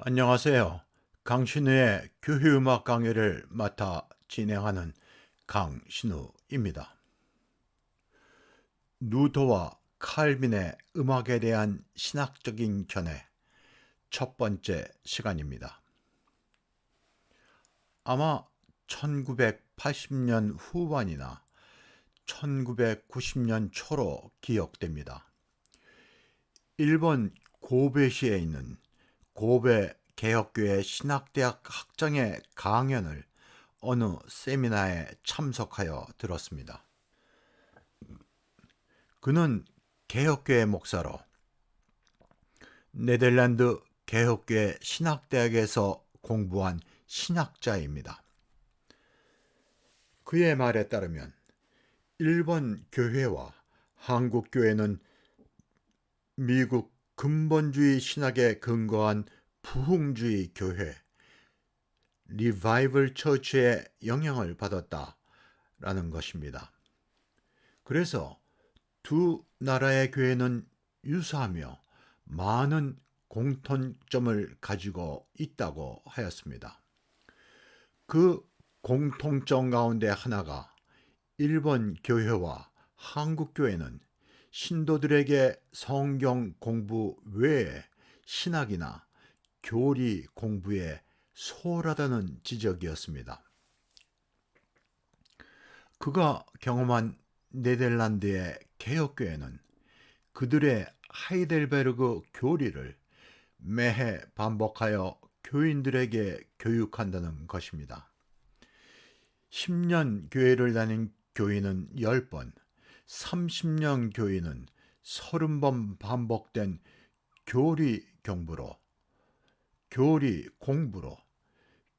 안녕하세요. 강신우의 교회음악 강의를 맡아 진행하는 강신우입니다. 루터와 칼빈의 음악에 대한 신학적인 견해 첫 번째 시간입니다. 아마 1980년 후반이나 1990년 초로 기억됩니다. 일본 고베시에 있는 고베 개혁교회 신학대학 학장의 강연을 어느 세미나에 참석하여 들었습니다. 그는 개혁교회 목사로 네덜란드 개혁교회 신학대학에서 공부한 신학자입니다. 그의 말에 따르면 일본 교회와 한국 교회는 미국 근본주의 신학에 근거한 부흥주의 교회 리바이벌 처치의 영향을 받았다라는 것입니다. 그래서 두 나라의 교회는 유사하며 많은 공통점을 가지고 있다고 하였습니다. 그 공통점 가운데 하나가 일본 교회와 한국 교회는 신도들에게 성경 공부 외에 신학이나 교리 공부에 소홀하다는 지적이었습니다. 그가 경험한 네덜란드의 개혁교회는 그들의 하이델베르그 교리를 매해 반복하여 교인들에게 교육한다는 것입니다. 10년 교회를 다닌 교인은 10번, 30년 교인은 30번 반복된 교리 공부로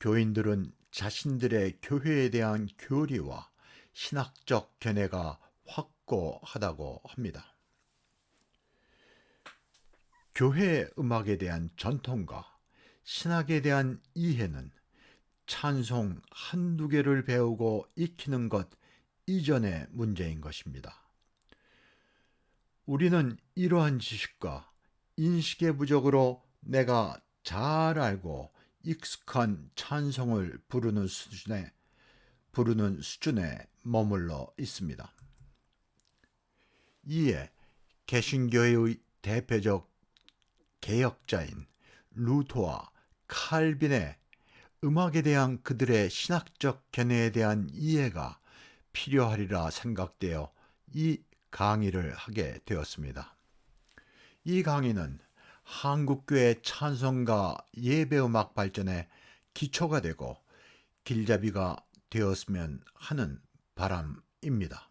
교인들은 자신들의 교회에 대한 교리와 신학적 견해가 확고하다고 합니다. 교회 음악에 대한 전통과 신학에 대한 이해는 찬송 한두 개를 배우고 익히는 것 이전의 문제인 것입니다. 우리는 이러한 지식과 인식의 부족으로 내가 잘 알고 익숙한 찬송을 부르는 수준에 머물러 있습니다. 이에 개신교회의 대표적 개혁자인 루터와 칼빈의 음악에 대한 그들의 신학적 견해에 대한 이해가 필요하리라 생각되어 이 강의를 하게 되었습니다. 이 강의는 한국교회 찬송가 예배음악 발전에 기초가 되고 길잡이가 되었으면 하는 바람입니다.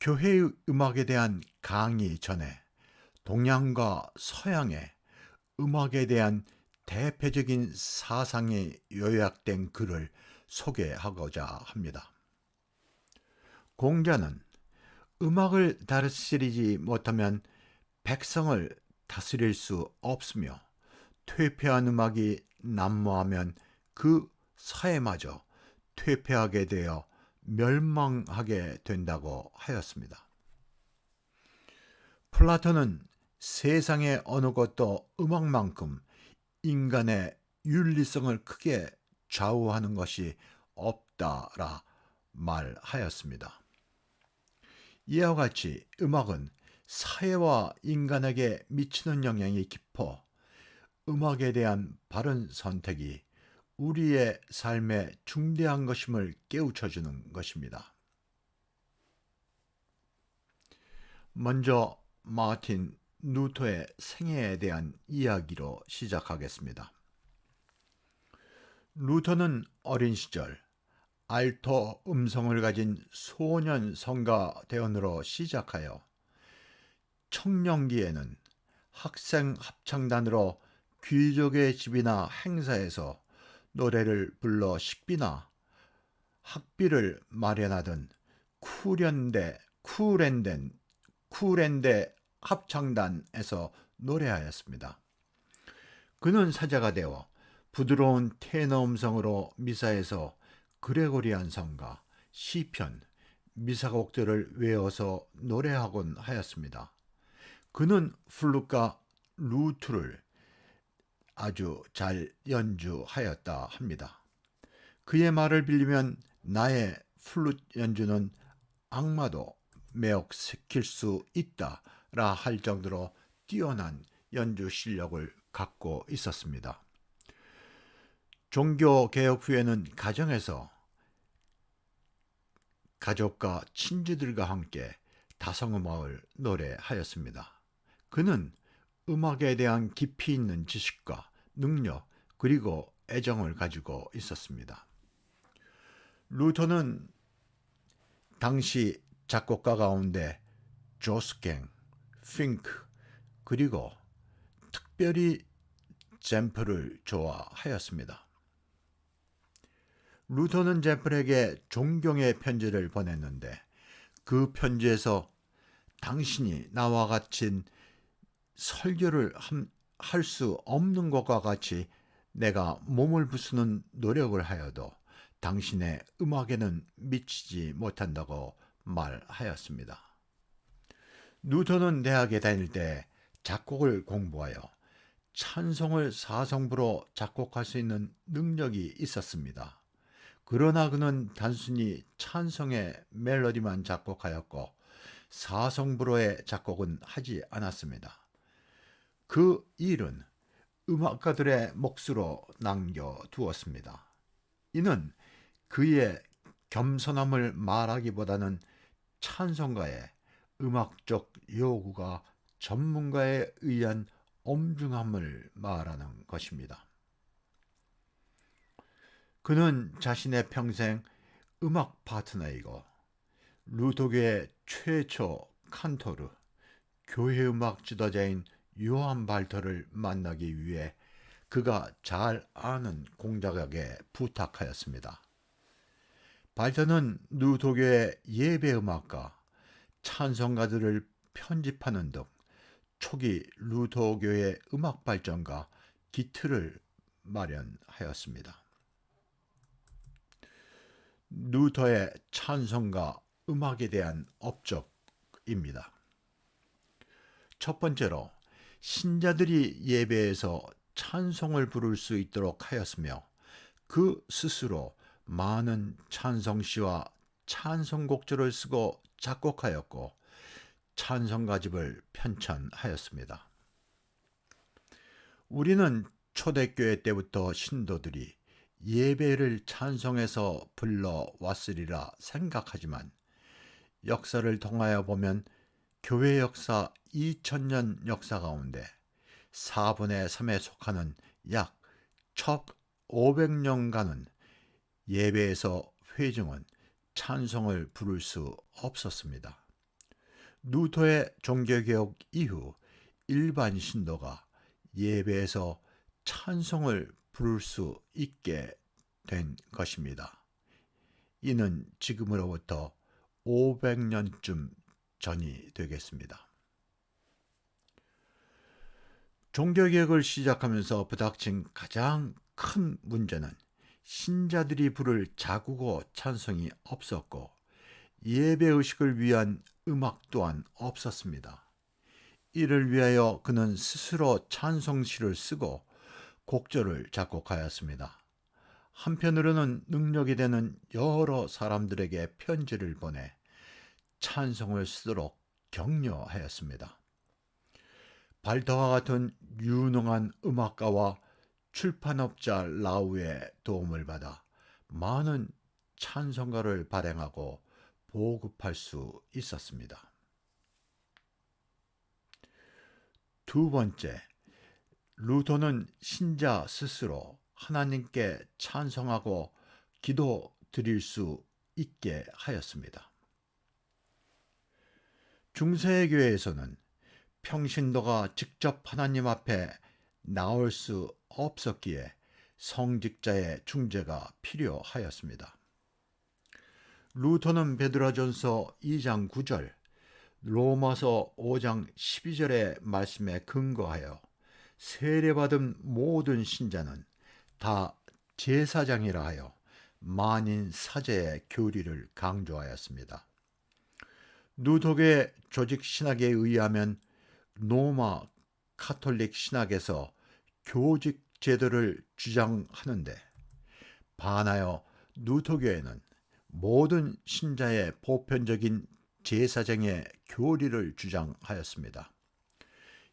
교회의 음악에 대한 강의 전에 동양과 서양의 음악에 대한 대표적인 사상이 요약된 글을 소개하고자 합니다. 공자는 음악을 다스리지 못하면 백성을 다스릴 수 없으며 퇴폐한 음악이 난무하면 그 사회마저 퇴폐하게 되어 멸망하게 된다고 하였습니다. 플라톤은 세상의 어느 것도 음악만큼 인간의 윤리성을 크게 좌우하는 것이 없다라 말하였습니다. 이와 같이 음악은 사회와 인간에게 미치는 영향이 깊어 음악에 대한 바른 선택이 우리의 삶에 중대한 것임을 깨우쳐주는 것입니다. 먼저 마틴 루터의 생애에 대한 이야기로 시작하겠습니다. 루터는 어린 시절 알토 음성을 가진 소년 성가대원으로 시작하여 청년기에는 학생 합창단으로 귀족의 집이나 행사에서 노래를 불러 식비나 학비를 마련하던 쿨랜데 합창단에서 노래하였습니다. 그는 사자가 되어 부드러운 테너 음성으로 미사에서 그레고리안 성가, 시편, 미사곡들을 외워서 노래하곤 하였습니다. 그는 플룻과 루트를 아주 잘 연주하였다 합니다. 그의 말을 빌리면 나의 플룻 연주는 악마도 매혹시킬 수 있다라 할 정도로 뛰어난 연주 실력을 갖고 있었습니다. 종교개혁 후에는 가정에서 가족과 친지들과 함께 다성음악을 노래하였습니다. 그는 음악에 대한 깊이 있는 지식과 능력 그리고 애정을 가지고 있었습니다. 루터는 당시 작곡가 가운데 조스갱, 핑크 그리고 특별히 잼프를 좋아하였습니다. 루터는 잼플에게 존경의 편지를 보냈는데 그 편지에서 당신이 나와 같이 설교를 할 수 없는 것과 같이 내가 몸을 부수는 노력을 하여도 당신의 음악에는 미치지 못한다고 말하였습니다. 루터는 대학에 다닐 때 작곡을 공부하여 찬송을 사성부로 작곡할 수 있는 능력이 있었습니다. 그러나 그는 단순히 찬송의 멜로디만 작곡하였고 사성부로의 작곡은 하지 않았습니다. 그 일은 음악가들의 몫으로 남겨두었습니다. 이는 그의 겸손함을 말하기보다는 찬송가의 음악적 요구가 전문가에 의한 엄중함을 말하는 것입니다. 그는 자신의 평생 음악 파트너이고 루터교의 최초 칸토르, 교회 음악 지도자인 요한 발터를 만나기 위해 그가 잘 아는 공작에게 부탁하였습니다. 발터는 루터교의 예배 음악가, 찬송가들을 편집하는 등 초기 루터교의 음악 발전과 기틀을 마련하였습니다. 루터의 찬송가 음악에 대한 업적입니다. 첫 번째로 신자들이 예배에서 찬송을 부를 수 있도록 하였으며 그 스스로 많은 찬송시와 찬송곡들을 쓰고 작곡하였고 찬송가집을 편찬하였습니다. 우리는 초대교회 때부터 신도들이 예배를 찬송해서 불러왔으리라 생각하지만 역사를 통하여 보면 교회 역사 2000년 역사 가운데 4분의 3에 속하는 약 1500년간은 예배에서 회중은 찬송을 부를 수 없었습니다. 루터의 종교개혁 이후 일반 신도가 예배에서 찬송을 부를 수 있게 된 것입니다. 이는 지금으로부터 500년쯤 전이 되겠습니다. 종교개혁을 시작하면서 부닥친 가장 큰 문제는 신자들이 부를 자국어 찬송이 없었고 예배의식을 위한 음악 또한 없었습니다. 이를 위하여 그는 스스로 찬송시를 쓰고 곡절을 작곡하였습니다. 한편으로는 능력이 되는 여러 사람들에게 편지를 보내 찬송을 쓰도록 격려하였습니다. 발터와 같은 유능한 음악가와 출판업자 라우의 도움을 받아 많은 찬송가를 발행하고 보급할 수 있었습니다. 두 번째, 루터는 신자 스스로 하나님께 찬송하고 기도 드릴 수 있게 하였습니다. 중세교회에서는 평신도가 직접 하나님 앞에 나올 수 없었기에 성직자의 중재가 필요하였습니다. 루터는 베드로전서 2장 9절, 로마서 5장 12절의 말씀에 근거하여 세례받은 모든 신자는 다 제사장이라 하여 만인 사제의 교리를 강조하였습니다. 루터교의 조직 신학에 의하면 로마 가톨릭 신학에서 교직 제도를 주장하는데 반하여 루터교회는 모든 신자의 보편적인 제사장의 교리를 주장하였습니다.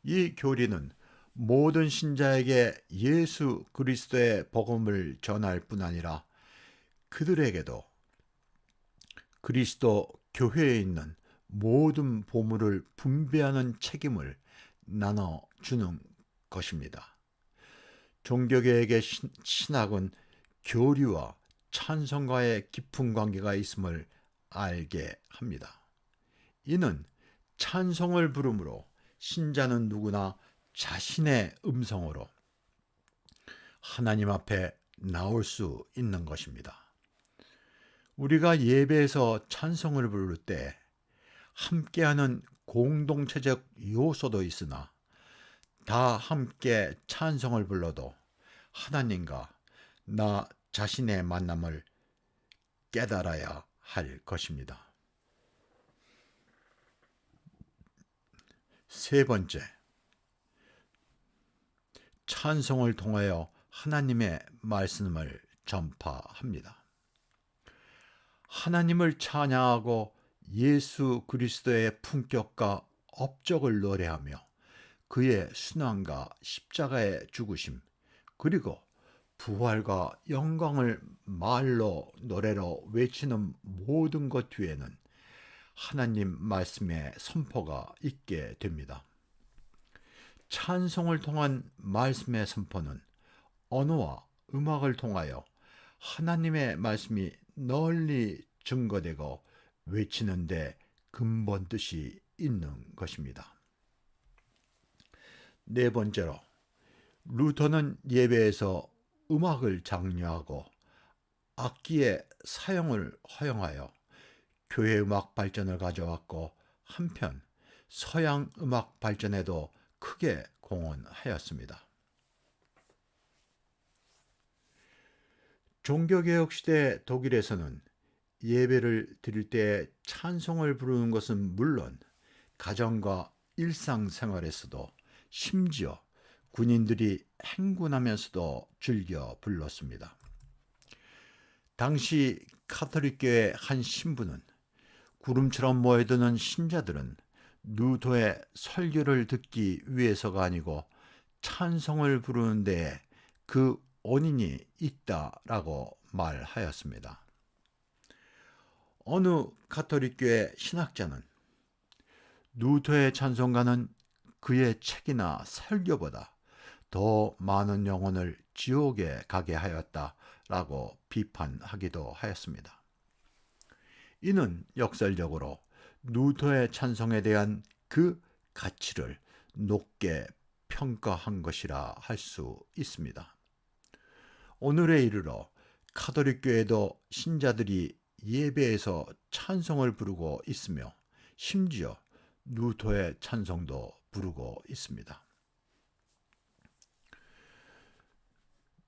이 교리는 모든 신자에게 예수 그리스도의 복음을 전할 뿐 아니라 그들에게도 그리스도 교회에 있는 모든 보물을 분배하는 책임을 나눠주는 것입니다. 종교계에게 신학은 교리와 찬송과의 깊은 관계가 있음을 알게 합니다. 이는 찬송을 부름으로 신자는 누구나 자신의 음성으로 하나님 앞에 나올 수 있는 것입니다. 우리가 예배에서 찬송을 부를 때 함께하는 공동체적 요소도 있으나 다 함께 찬송을 불러도 하나님과 나 자신의 만남을 깨달아야 할 것입니다. 세 번째, 찬송을 통하여 하나님의 말씀을 전파합니다. 하나님을 찬양하고 예수 그리스도의 품격과 업적을 노래하며 그의 순환과 십자가의 죽으심 그리고 부활과 영광을 말로 노래로 외치는 모든 것 뒤에는 하나님 말씀의 선포가 있게 됩니다. 찬송을 통한 말씀의 선포는 언어와 음악을 통하여 하나님의 말씀이 널리 증거되고 외치는데 근본 뜻이 있는 것입니다. 네 번째로, 루터는 예배에서 음악을 장려하고 악기의 사용을 허용하여 교회 음악 발전을 가져왔고 한편 서양 음악 발전에도 크게 공헌하였습니다. 종교개혁 시대 독일에서는 예배를 드릴 때 찬송을 부르는 것은 물론 가정과 일상생활에서도 심지어 군인들이 행군하면서도 즐겨 불렀습니다. 당시 가톨릭교회 한 신부는 구름처럼 모여드는 신자들은 루터의 설교를 듣기 위해서가 아니고 찬송을 부르는 데에 그 원인이 있다라고 말하였습니다. 어느 가톨릭교회 신학자는 루터의 찬송가는 그의 책이나 설교보다 더 많은 영혼을 지옥에 가게 하였다라고 비판하기도 하였습니다. 이는 역설적으로 루터의 찬송에 대한 그 가치를 높게 평가한 것이라 할 수 있습니다. 오늘에 이르러 가톨릭교회도 신자들이 예배에서 찬송을 부르고 있으며 심지어 루터의 찬송도 부르고 있습니다.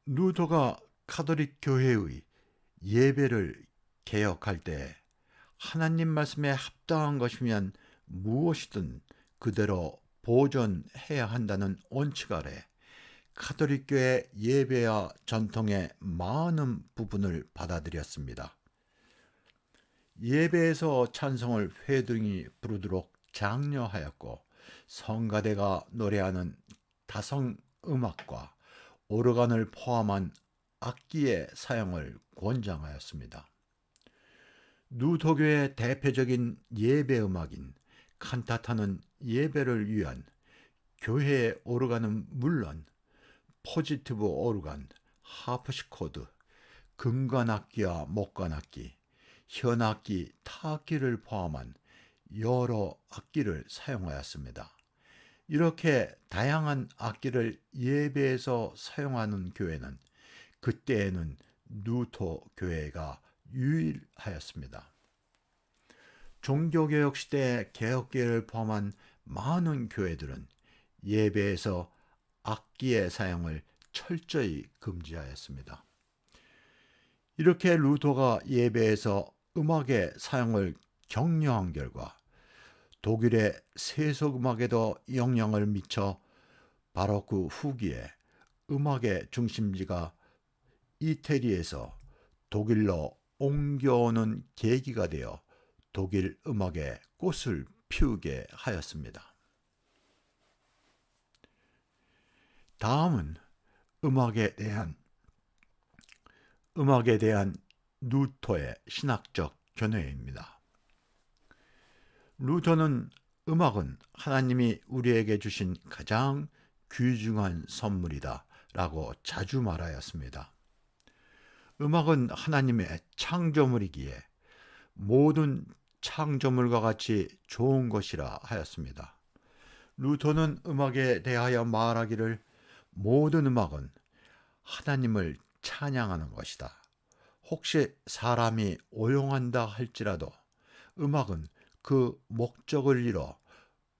루터가 가톨릭 교회의 예배를 개혁할 때 하나님 말씀에 합당한 것이면 무엇이든 그대로 보존해야 한다는 원칙 아래 가톨릭교회 예배와 전통의 많은 부분을 받아들였습니다. 예배에서 찬송을 회중이 부르도록 장려하였고 성가대가 노래하는 다성음악과 오르간을 포함한 악기의 사용을 권장하였습니다. 루터교의 대표적인 예배음악인 칸타타는 예배를 위한 교회의 오르간은 물론 포지티브 오르간, 하프시코드, 금관악기와 목관악기, 현악기, 타악기를 포함한 여러 악기를 사용하였습니다. 이렇게 다양한 악기를 예배에서 사용하는 교회는 그때에는 루터 교회가 유일하였습니다. 종교개혁 시대 개혁교회를 포함한 많은 교회들은 예배에서 악기의 사용을 철저히 금지하였습니다. 이렇게 루터가 예배에서 음악의 사용을 격려한 결과 독일의 세속음악에도 영향을 미쳐 바로 그 후기에 음악의 중심지가 이태리에서 독일로 옮겨오는 계기가 되어 독일 음악의 꽃을 피우게 하였습니다. 다음은 음악에 대한 루터의 신학적 견해입니다. 루터는 음악은 하나님이 우리에게 주신 가장 귀중한 선물이다 라고 자주 말하였습니다. 음악은 하나님의 창조물이기에 모든 창조물과 같이 좋은 것이라 하였습니다. 루터는 음악에 대하여 말하기를 모든 음악은 하나님을 찬양하는 것이다. 혹시 사람이 오용한다 할지라도 음악은 그 목적을 잃어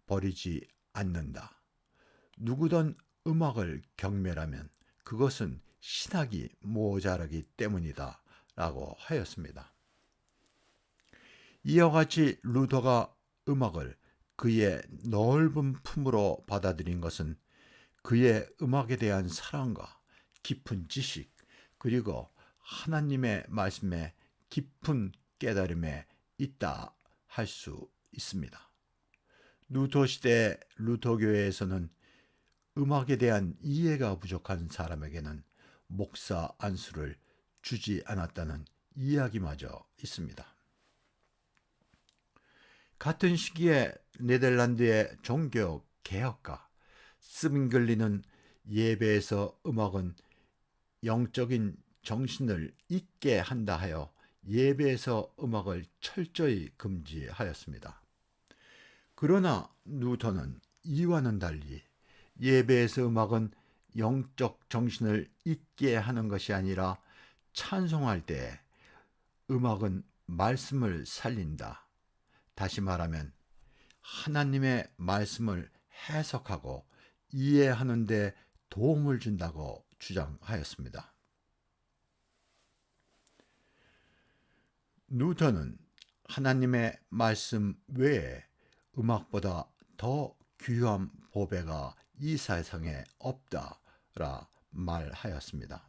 버리지 않는다. 누구든 음악을 경멸하면 그것은 신학이 모자라기 때문이다 라고 하였습니다. 이와 같이 루터가 음악을 그의 넓은 품으로 받아들인 것은 그의 음악에 대한 사랑과 깊은 지식 그리고 하나님의 말씀에 깊은 깨달음에 있다 할 수 있습니다. 루터 시대 루터교회에서는 음악에 대한 이해가 부족한 사람에게는 목사 안수를 주지 않았다는 이야기마저 있습니다. 같은 시기에 네덜란드의 종교 개혁가 스빙글리는 예배에서 음악은 영적인 정신을 잊게 한다 하여 예배에서 음악을 철저히 금지하였습니다. 그러나 루터는 이와는 달리 예배에서 음악은 영적 정신을 잊게 하는 것이 아니라 찬송할 때 음악은 말씀을 살린다. 다시 말하면 하나님의 말씀을 해석하고 이해하는 데 도움을 준다고 주장하였습니다. 루터는 하나님의 말씀 외에 음악보다 더 귀한 보배가 이 세상에 없다라 말하였습니다.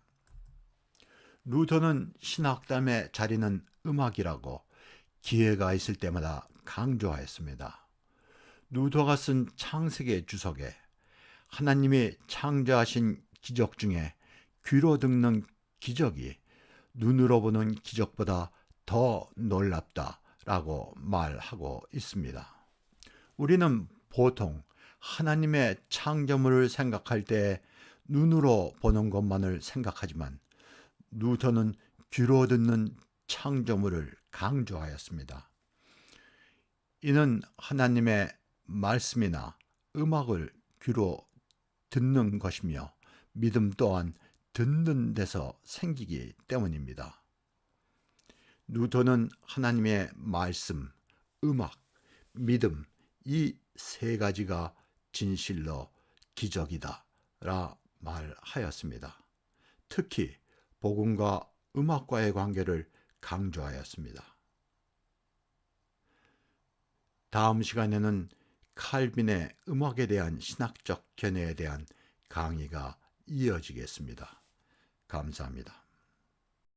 루터는 신학담의 자리는 음악이라고 기회가 있을 때마다 강조하였습니다. 루터가 쓴 창세기 주석에 하나님이 창조하신 기적 중에 귀로 듣는 기적이 눈으로 보는 기적보다 더 놀랍다라고 말하고 있습니다. 우리는 보통 하나님의 창조물을 생각할 때 눈으로 보는 것만을 생각하지만 루터는 귀로 듣는 창조물을 강조하였습니다. 이는 하나님의 말씀이나 음악을 귀로 듣는 것이며 믿음 또한 듣는 데서 생기기 때문입니다. 루터는 하나님의 말씀, 음악, 믿음 이 세 가지가 진실로 기적이다 라 말하였습니다. 특히 복음과 음악과의 관계를 강조하였습니다. 다음 시간에는 칼빈의 음악에 대한 신학적 견해에 대한 강의가 이어지겠습니다. 감사합니다.